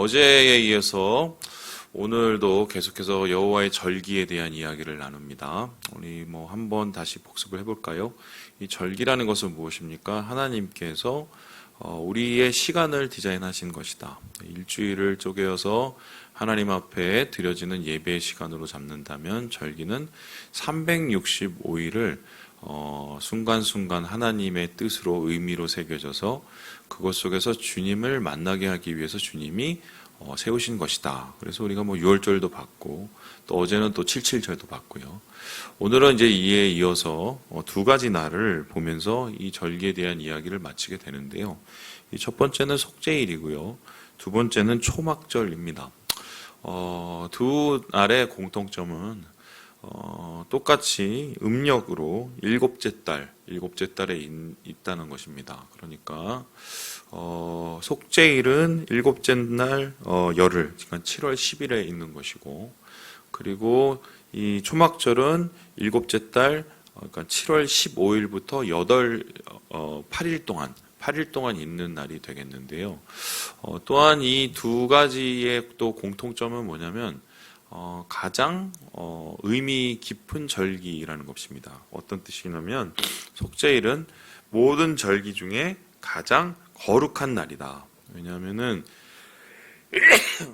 어제에 이어서 오늘도 계속해서 여호와의 절기에 대한 이야기를 나눕니다. 우리 한번 다시 복습을 해볼까요? 이 절기라는 것은 무엇입니까? 하나님께서 우리의 시간을 디자인하신 것이다. 일주일을 쪼개어서 하나님 앞에 드려지는 예배의 시간으로 잡는다면 절기는 365일을 순간순간 하나님의 뜻으로 의미로 새겨져서 그것 속에서 주님을 만나게 하기 위해서 주님이 세우신 것이다. 그래서 우리가 6월절도 받고 또 어제는 또 7.7절도 받고요. 오늘은 이제 이에 이어서 두 가지 날을 보면서 이 절기에 대한 이야기를 마치게 되는데요. 이 첫 번째는 속죄일이고요. 두 번째는 초막절입니다. 두 날의 공통점은 똑같이 음력으로 일곱째 달에 있다는 것입니다. 그러니까 속죄일은 일곱째 날 열흘, 그러니까 7월 10일에 있는 것이고, 그리고 이 초막절은 일곱째 달, 그러니까 7월 15일부터 8일 동안 있는 날이 되겠는데요. 또한 이 두 가지의 또 공통점은 뭐냐면 가장 의미 깊은 절기라는 것입니다. 어떤 뜻이냐면 속죄일은 모든 절기 중에 가장 거룩한 날이다. 왜냐하면은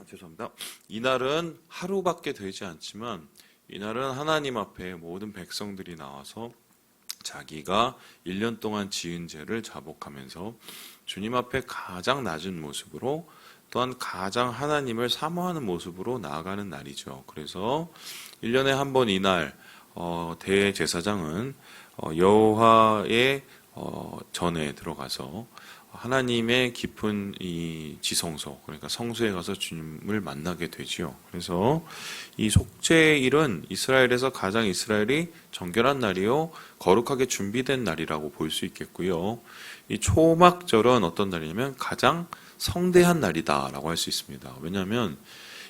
죄송합니다. 이날은 하루밖에 되지 않지만 이날은 하나님 앞에 모든 백성들이 나와서 자기가 1년 동안 지은 죄를 자복하면서 주님 앞에 가장 낮은 모습으로 또한 가장 하나님을 사모하는 모습으로 나아가는 날이죠. 그래서 1년에 한 번 이날 대제사장은 여호와의 전에 들어가서 하나님의 깊은 이 지성소, 그러니까 성소에 가서 주님을 만나게 되지요. 그래서 이 속죄일은 이스라엘에서 가장 이스라엘이 정결한 날이요 거룩하게 준비된 날이라고 볼 수 있겠고요. 이 초막절은 어떤 날이냐면 가장 성대한 날이다라고 할 수 있습니다. 왜냐하면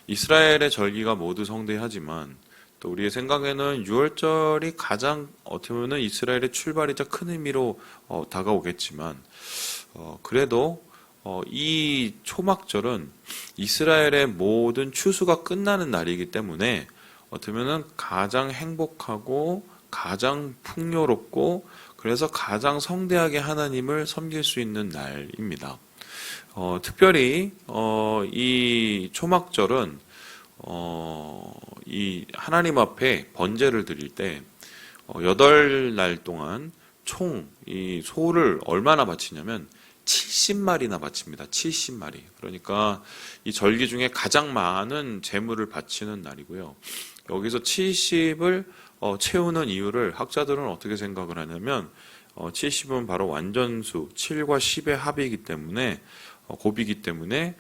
이스라엘의 절기가 모두 성대하지만 또 우리의 생각에는 6월절이 가장 어떻게 보면 이스라엘의 출발이자 큰 의미로 다가오겠지만 그래도 이 초막절은 이스라엘의 모든 추수가 끝나는 날이기 때문에 어떻게 보면 가장 행복하고 가장 풍요롭고 그래서 가장 성대하게 하나님을 섬길 수 있는 날입니다. 특별히 이 초막절은 이 하나님 앞에 번제를 드릴 때 8날 동안 총 이 소를 얼마나 바치냐면 70마리나 바칩니다. 70마리. 그러니까 이 절기 중에 가장 많은 제물을 바치는 날이고요. 여기서 70을 채우는 이유를 학자들은 어떻게 생각을 하냐면 70은 바로 완전수 7과 10의 합이기 때문에 곱이기 때문에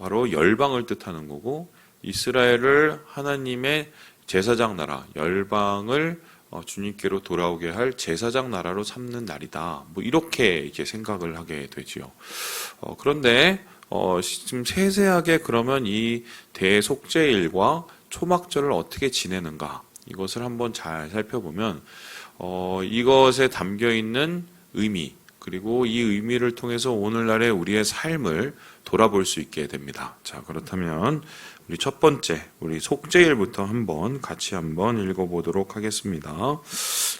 바로 열방을 뜻하는 거고 이스라엘을 하나님의 제사장 나라 열방을 주님께로 돌아오게 할 제사장 나라로 삼는 날이다. 이렇게 생각을 하게 되지요. 그런데 좀 세세하게 그러면 이 대속죄일과 초막절을 어떻게 지내는가 이것을 한번 잘 살펴보면 이것에 담겨 있는 의미 그리고 이 의미를 통해서 오늘날의 우리의 삶을 돌아볼 수 있게 됩니다. 자, 그렇다면 우리 첫 번째, 우리 속죄일부터 같이 한번 읽어보도록 하겠습니다.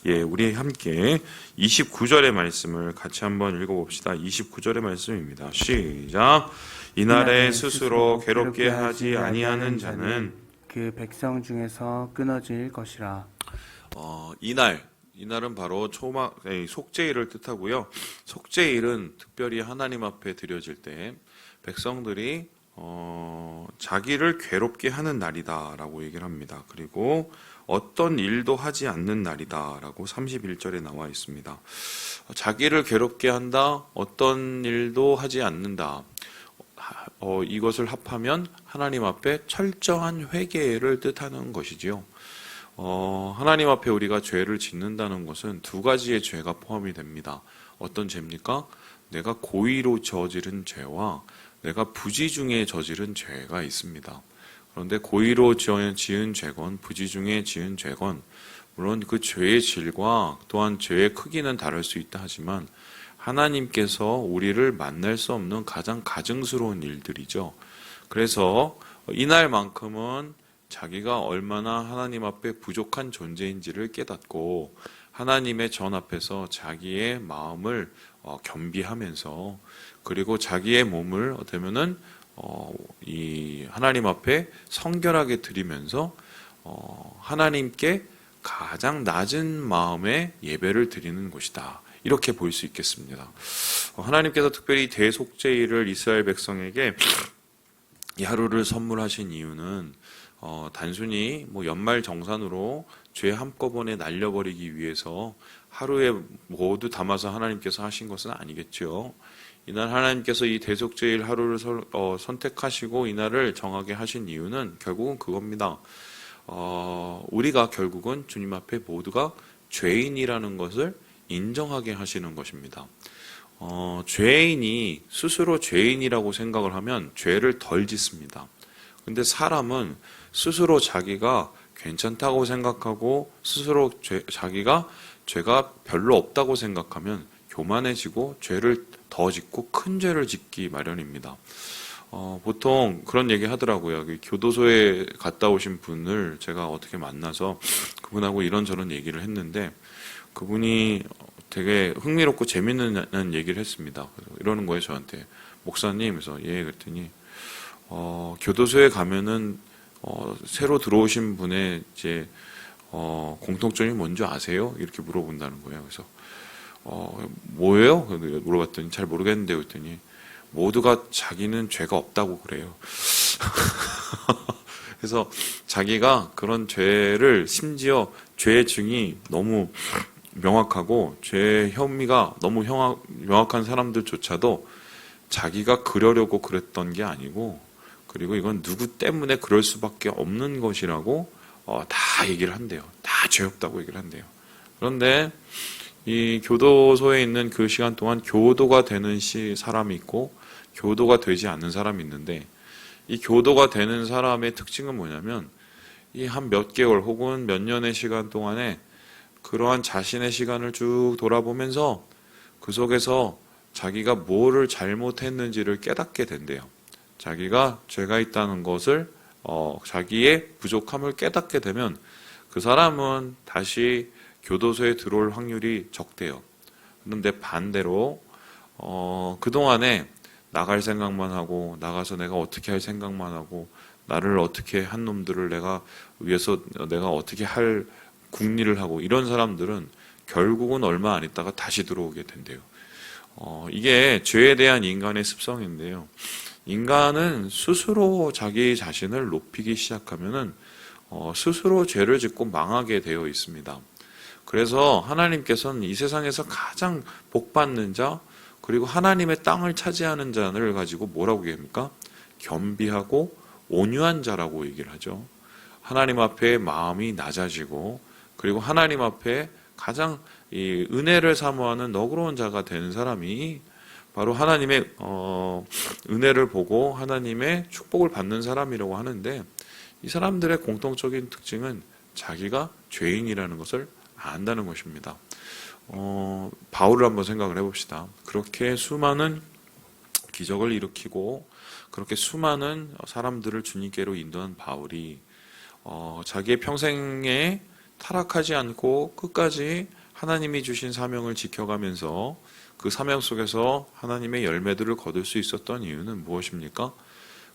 예, 우리 함께 29절의 말씀을 같이 한번 읽어봅시다. 29절의 말씀입니다. 시작. 이날에 스스로 괴롭게 하지 아니하는 자는 그 백성 중에서 끊어질 것이라. 이날은 바로 속죄일을 뜻하고요. 속죄일은 특별히 하나님 앞에 드려질 때 백성들이 자기를 괴롭게 하는 날이다라고 얘기를 합니다. 그리고 어떤 일도 하지 않는 날이다라고 31절에 나와 있습니다. 자기를 괴롭게 한다, 어떤 일도 하지 않는다. 이것을 합하면 하나님 앞에 철저한 회개를 뜻하는 것이지요. 하나님 앞에 우리가 죄를 짓는다는 것은 두 가지의 죄가 포함이 됩니다. 어떤 죄입니까? 내가 고의로 저지른 죄와 내가 부지중에 저지른 죄가 있습니다. 그런데 고의로 지은 죄건 부지중에 지은 죄건 물론 그 죄의 질과 또한 죄의 크기는 다를 수 있다 하지만 하나님께서 우리를 만날 수 없는 가장 가증스러운 일들이죠. 그래서 이날만큼은 자기가 얼마나 하나님 앞에 부족한 존재인지를 깨닫고 하나님의 전 앞에서 자기의 마음을 겸비하면서 그리고 자기의 몸을 어쩌면은 이 하나님 앞에 성결하게 드리면서 하나님께 가장 낮은 마음의 예배를 드리는 곳이다. 이렇게 볼 수 있겠습니다. 하나님께서 특별히 대속죄일을 이스라엘 백성에게 이 하루를 선물하신 이유는 단순히 뭐 연말 정산으로 죄 한꺼번에 날려버리기 위해서 하루에 모두 담아서 하나님께서 하신 것은 아니겠죠. 이날 하나님께서 이 대속죄일 하루를 선택하시고 이날을 정하게 하신 이유는 결국은 그겁니다. 우리가 결국은 주님 앞에 모두가 죄인이라는 것을 인정하게 하시는 것입니다. 죄인이 스스로 죄인이라고 생각을 하면 죄를 덜 짓습니다. 근데 사람은 스스로 자기가 괜찮다고 생각하고 스스로 자기가 죄가 별로 없다고 생각하면 교만해지고 죄를 더 짓고 큰 죄를 짓기 마련입니다. 보통 그런 얘기 하더라고요. 교도소에 갔다 오신 분을 제가 어떻게 만나서 그분하고 이런저런 얘기를 했는데 그분이 되게 흥미롭고 재밌는 얘기를 했습니다. 이러는 거예요, 저한테. 목사님, 그래서 예, 그랬더니 교도소에 가면은 새로 들어오신 분의 이제 공통점이 뭔지 아세요? 이렇게 물어본다는 거예요. 그래서 뭐예요? 물어봤더니 잘 모르겠는데 그랬더니 모두가 자기는 죄가 없다고 그래요. 그래서 자기가 그런 죄를 심지어 죄의 증이 너무 명확하고 죄의 혐의가 너무 명확한 사람들조차도 자기가 그러려고 그랬던 게 아니고 그리고 이건 누구 때문에 그럴 수밖에 없는 것이라고 다 얘기를 한대요. 다 죄 없다고 얘기를 한대요. 그런데 이 교도소에 있는 그 시간 동안 교도가 되는 사람이 있고 교도가 되지 않는 사람이 있는데 이 교도가 되는 사람의 특징은 뭐냐면 이 한 몇 개월 혹은 몇 년의 시간 동안에 그러한 자신의 시간을 쭉 돌아보면서 그 속에서 자기가 뭐를 잘못했는지를 깨닫게 된대요. 자기가 죄가 있다는 것을 자기의 부족함을 깨닫게 되면 그 사람은 다시 교도소에 들어올 확률이 적대요. 그런데 반대로 그동안에 나갈 생각만 하고 나가서 내가 어떻게 할 생각만 하고 나를 어떻게 한 놈들을 내가 위해서 내가 어떻게 할 궁리를 하고 이런 사람들은 결국은 얼마 안 있다가 다시 들어오게 된대요. 이게 죄에 대한 인간의 습성인데요. 인간은 스스로 자기 자신을 높이기 시작하면은 스스로 죄를 짓고 망하게 되어 있습니다. 그래서 하나님께서는 이 세상에서 가장 복받는 자 그리고 하나님의 땅을 차지하는 자를 가지고 뭐라고 얘기합니까? 겸비하고 온유한 자라고 얘기를 하죠. 하나님 앞에 마음이 낮아지고 그리고 하나님 앞에 가장 이 은혜를 사모하는 너그러운 자가 되는 사람이 바로 하나님의 은혜를 보고 하나님의 축복을 받는 사람이라고 하는데 이 사람들의 공통적인 특징은 자기가 죄인이라는 것을 안다는 것입니다. 바울을 한번 생각을 해봅시다. 그렇게 수많은 기적을 일으키고 그렇게 수많은 사람들을 주님께로 인도한 바울이 자기의 평생에 타락하지 않고 끝까지 하나님이 주신 사명을 지켜가면서 그 사명 속에서 하나님의 열매들을 거둘 수 있었던 이유는 무엇입니까?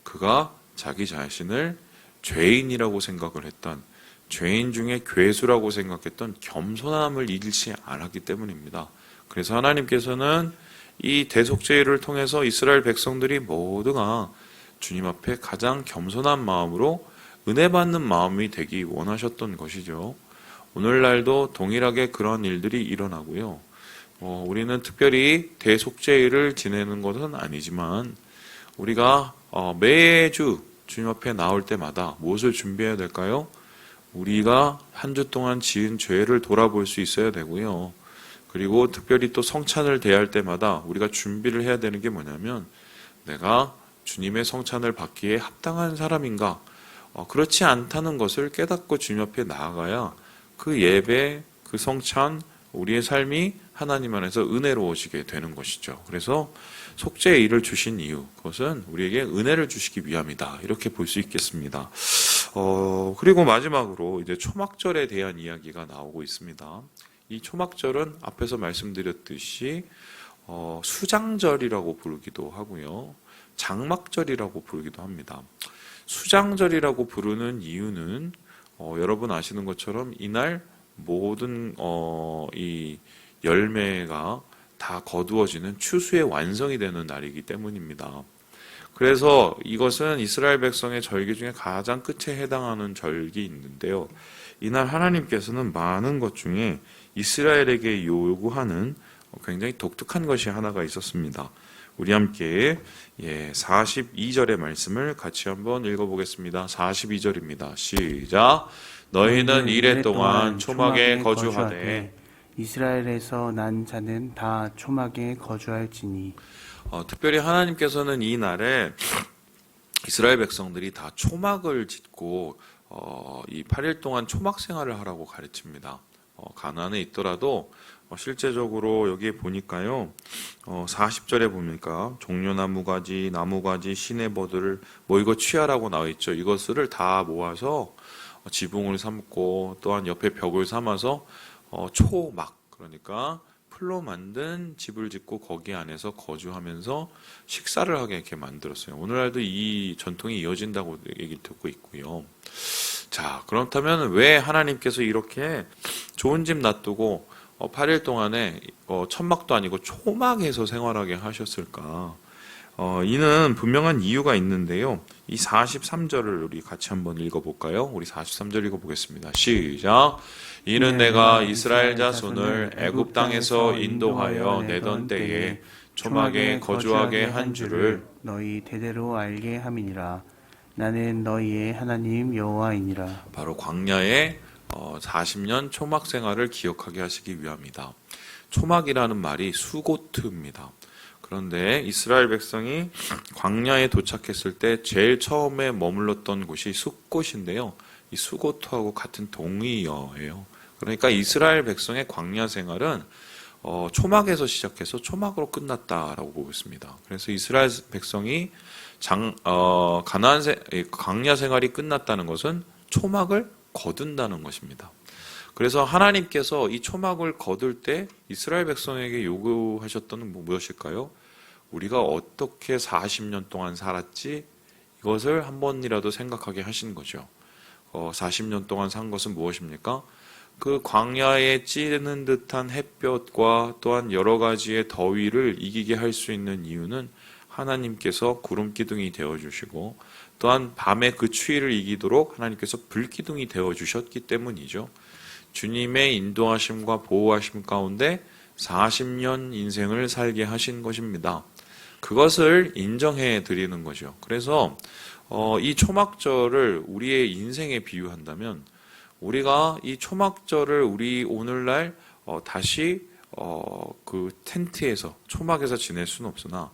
그가 자기 자신을 죄인이라고 생각을 했던 죄인 중에 괴수라고 생각했던 겸손함을 잃지 않았기 때문입니다. 그래서 하나님께서는 이 대속죄를 통해서 이스라엘 백성들이 모두가 주님 앞에 가장 겸손한 마음으로 은혜 받는 마음이 되기 원하셨던 것이죠. 오늘날도 동일하게 그런 일들이 일어나고요. 우리는 특별히 대속죄일을 지내는 것은 아니지만 우리가 매주 주님 앞에 나올 때마다 무엇을 준비해야 될까요? 우리가 한 주 동안 지은 죄를 돌아볼 수 있어야 되고요. 그리고 특별히 또 성찬을 대할 때마다 우리가 준비를 해야 되는 게 뭐냐면 내가 주님의 성찬을 받기에 합당한 사람인가? 그렇지 않다는 것을 깨닫고 주님 앞에 나아가야 그 예배, 그 성찬, 우리의 삶이 하나님 안에서 은혜로워지게 되는 것이죠. 그래서 속죄의 일을 주신 이유, 그것은 우리에게 은혜를 주시기 위함이다. 이렇게 볼 수 있겠습니다. 그리고 마지막으로 이제 초막절에 대한 이야기가 나오고 있습니다. 이 초막절은 앞에서 말씀드렸듯이 수장절이라고 부르기도 하고요. 장막절이라고 부르기도 합니다. 수장절이라고 부르는 이유는 여러분 아시는 것처럼 이날 모든 이 열매가 다 거두어지는 추수의 완성이 되는 날이기 때문입니다. 그래서 이것은 이스라엘 백성의 절기 중에 가장 끝에 해당하는 절기 있는데요. 이날 하나님께서는 많은 것 중에 이스라엘에게 요구하는 굉장히 독특한 것이 하나가 있었습니다. 우리 함께 42절의 말씀을 같이 한번 읽어보겠습니다. 42절입니다. 시작. 너희는 이레 동안 초막에 거주하되 이스라엘에서 난 자는 다 초막에 거주할지니. 특별히 하나님께서는 이 날에 이스라엘 백성들이 다 초막을 짓고 이 8일 동안 초막 생활을 하라고 가르칩니다. 가나안에 있더라도 실제적으로 여기에 보니까요, 40절에 보니까 종려나무가지, 나무가지, 시내버들 이거 취하라고 나와 있죠. 이것을 다 모아서 지붕을 삼고 또한 옆에 벽을 삼아서 초막, 그러니까 풀로 만든 집을 짓고 거기 안에서 거주하면서 식사를 하게 이렇게 만들었어요. 오늘날도 이 전통이 이어진다고 얘기 듣고 있고요. 자, 그렇다면 왜 하나님께서 이렇게 좋은 집 놔두고 8일 동안에 천막도 아니고 초막에서 생활하게 하셨을까? 이는 분명한 이유가 있는데요. 이 43절을 우리 같이 한번 읽어볼까요? 우리 43절 읽어보겠습니다. 시작. 이는 내가 이스라엘 자손을 애굽 땅에서 인도하여 내던 때에 초막에 거주하게 한 줄을 너희 대대로 알게 함이니라. 나는 너희의 하나님 여호와이니라. 바로 광야의 40년 초막 생활을 기억하게 하시기 위함이다. 초막이라는 말이 수고트입니다. 그런데 이스라엘 백성이 광야에 도착했을 때 제일 처음에 머물렀던 곳이 숫곳인데요. 이 수고트하고 같은 동의어예요. 그러니까 이스라엘 백성의 광야 생활은 초막에서 시작해서 초막으로 끝났다라고 보고 있습니다. 그래서 이스라엘 백성이 광야 생활이 끝났다는 것은 초막을 거둔다는 것입니다. 그래서 하나님께서 이 초막을 거둘 때 이스라엘 백성에게 요구하셨던 무엇일까요? 우리가 어떻게 40년 동안 살았지? 이것을 한 번이라도 생각하게 하신 거죠. 40년 동안 산 것은 무엇입니까? 그 광야에 찌는 듯한 햇볕과 또한 여러 가지의 더위를 이기게 할 수 있는 이유는 하나님께서 구름 기둥이 되어주시고 또한 밤에 그 추위를 이기도록 하나님께서 불 기둥이 되어주셨기 때문이죠. 주님의 인도하심과 보호하심 가운데 40년 인생을 살게 하신 것입니다. 그것을 인정해 드리는 거죠. 그래서 이 초막절을 우리의 인생에 비유한다면 우리가 이 초막절을 우리 오늘날 다시 그 텐트에서 초막에서 지낼 수는 없으나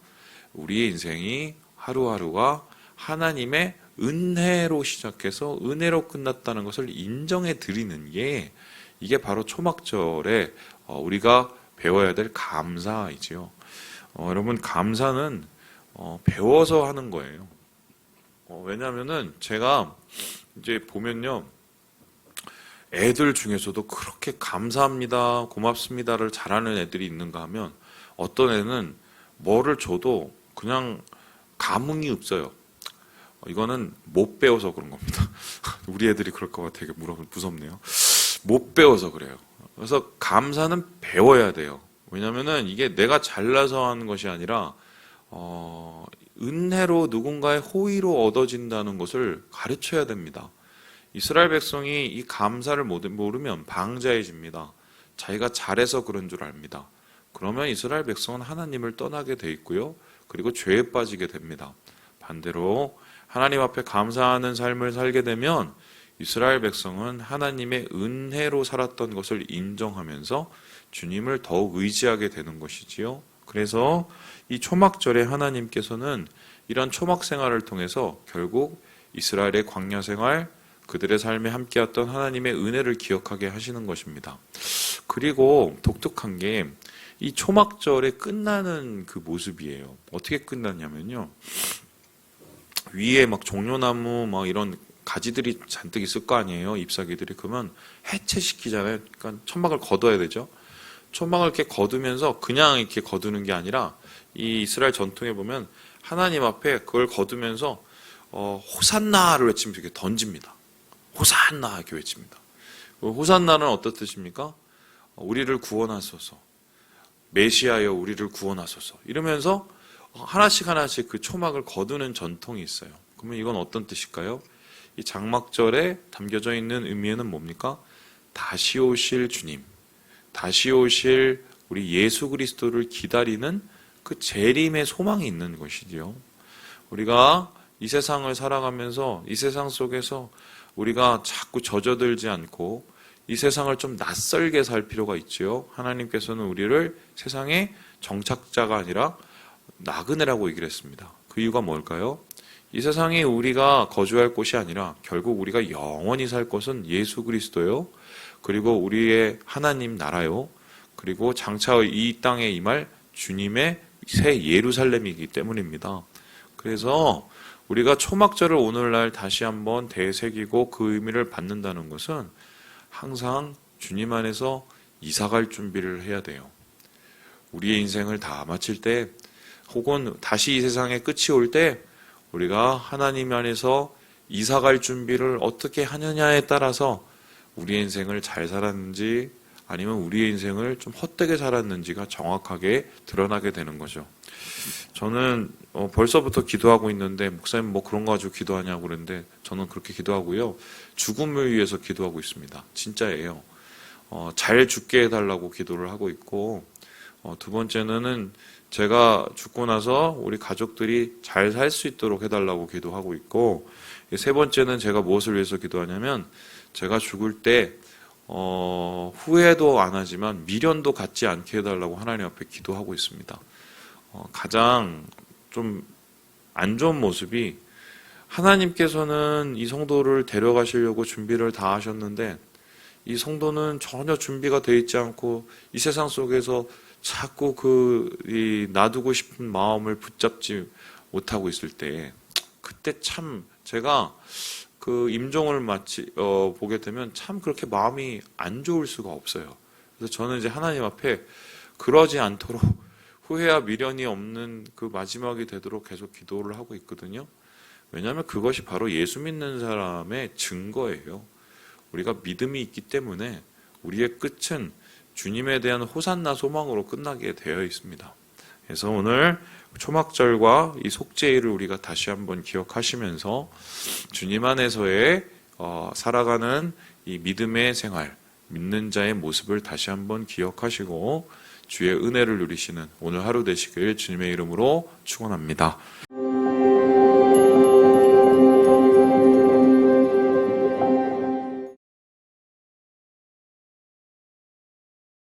우리의 인생이 하루하루가 하나님의 은혜로 시작해서 은혜로 끝났다는 것을 인정해 드리는 게 이게 바로 초막절에 우리가 배워야 될 감사이지요. 여러분, 감사는 배워서 하는 거예요. 왜냐하면은 제가 이제 보면요, 애들 중에서도 그렇게 감사합니다, 고맙습니다를 잘하는 애들이 있는가 하면 어떤 애는 뭐를 줘도 그냥 감흥이 없어요. 이거는 못 배워서 그런 겁니다. 우리 애들이 그럴까 봐 되게 무섭네요. 못 배워서 그래요. 그래서 감사는 배워야 돼요. 왜냐면은 이게 내가 잘나서 하는 것이 아니라 은혜로 누군가의 호의로 얻어진다는 것을 가르쳐야 됩니다. 이스라엘 백성이 이 감사를 모르면 방자해집니다. 자기가 잘해서 그런 줄 압니다. 그러면 이스라엘 백성은 하나님을 떠나게 돼 있고요. 그리고 죄에 빠지게 됩니다. 반대로 하나님 앞에 감사하는 삶을 살게 되면 이스라엘 백성은 하나님의 은혜로 살았던 것을 인정하면서 주님을 더욱 의지하게 되는 것이지요. 그래서 이 초막절에 하나님께서는 이런 초막 생활을 통해서 결국 이스라엘의 광야 생활, 그들의 삶에 함께했던 하나님의 은혜를 기억하게 하시는 것입니다. 그리고 독특한 게 이 초막절에 끝나는 그 모습이에요. 어떻게 끝났냐면요. 위에 막 종려나무 막 이런 가지들이 잔뜩 있을 거 아니에요. 잎사귀들이. 그러면 해체시키잖아요. 그러니까 천막을 걷어야 되죠. 천막을 이렇게 걷으면서 그냥 이렇게 거두는 게 아니라 이 이스라엘 전통에 보면 하나님 앞에 그걸 거두면서 호산나를 외치면서 이렇게 던집니다. 호산나 이렇게 외칩니다. 호산나는 어떤 뜻입니까? 우리를 구원하소서. 메시아여 우리를 구원하소서. 이러면서 하나씩 하나씩 그 초막을 거두는 전통이 있어요. 그러면 이건 어떤 뜻일까요? 이 장막절에 담겨져 있는 의미에는 뭡니까? 다시 오실 주님, 다시 오실 우리 예수 그리스도를 기다리는 그 재림의 소망이 있는 것이지요. 우리가 이 세상을 살아가면서 이 세상 속에서 우리가 자꾸 젖어들지 않고 이 세상을 좀 낯설게 살 필요가 있지요. 하나님께서는 우리를 세상의 정착자가 아니라 나그네라고 얘기를 했습니다. 그 이유가 뭘까요? 이 세상이 우리가 거주할 곳이 아니라 결국 우리가 영원히 살 곳은 예수 그리스도요. 그리고 우리의 하나님 나라요. 그리고 장차 이 땅에 임할 주님의 새 예루살렘이기 때문입니다. 그래서 우리가 초막절을 오늘날 다시 한번 되새기고 그 의미를 받는다는 것은 항상 주님 안에서 이사갈 준비를 해야 돼요. 우리의 인생을 다 마칠 때 혹은 다시 이 세상의 끝이 올 때 우리가 하나님 안에서 이사갈 준비를 어떻게 하느냐에 따라서 우리의 인생을 잘 살았는지 아니면 우리의 인생을 좀 헛되게 살았는지가 정확하게 드러나게 되는 거죠. 저는 벌써부터 기도하고 있는데 목사님 뭐 그런 거 가지고 기도하냐고 그러는데 저는 그렇게 기도하고요. 죽음을 위해서 기도하고 있습니다. 진짜예요. 잘 죽게 해달라고 기도를 하고 있고 두 번째는 제가 죽고 나서 우리 가족들이 잘 살 수 있도록 해달라고 기도하고 있고 세 번째는 제가 무엇을 위해서 기도하냐면 제가 죽을 때 후회도 안 하지만 미련도 갖지 않게 해달라고 하나님 앞에 기도하고 있습니다. 가장 좀 안 좋은 모습이 하나님께서는 이 성도를 데려가시려고 준비를 다 하셨는데 이 성도는 전혀 준비가 되어 있지 않고 이 세상 속에서 자꾸 놔두고 싶은 마음을 붙잡지 못하고 있을 때 그때 참 제가 그 임종을 보게 되면 참 그렇게 마음이 안 좋을 수가 없어요. 그래서 저는 이제 하나님 앞에 그러지 않도록 후회와 미련이 없는 그 마지막이 되도록 계속 기도를 하고 있거든요. 왜냐하면 그것이 바로 예수 믿는 사람의 증거예요. 우리가 믿음이 있기 때문에 우리의 끝은 주님에 대한 호산나 소망으로 끝나게 되어 있습니다. 그래서 오늘 초막절과 이 속죄일을 우리가 다시 한번 기억하시면서 주님 안에서의 살아가는 이 믿음의 생활, 믿는 자의 모습을 다시 한번 기억하시고 주의 은혜를 누리시는 오늘 하루 되시길 주님의 이름으로 축원합니다.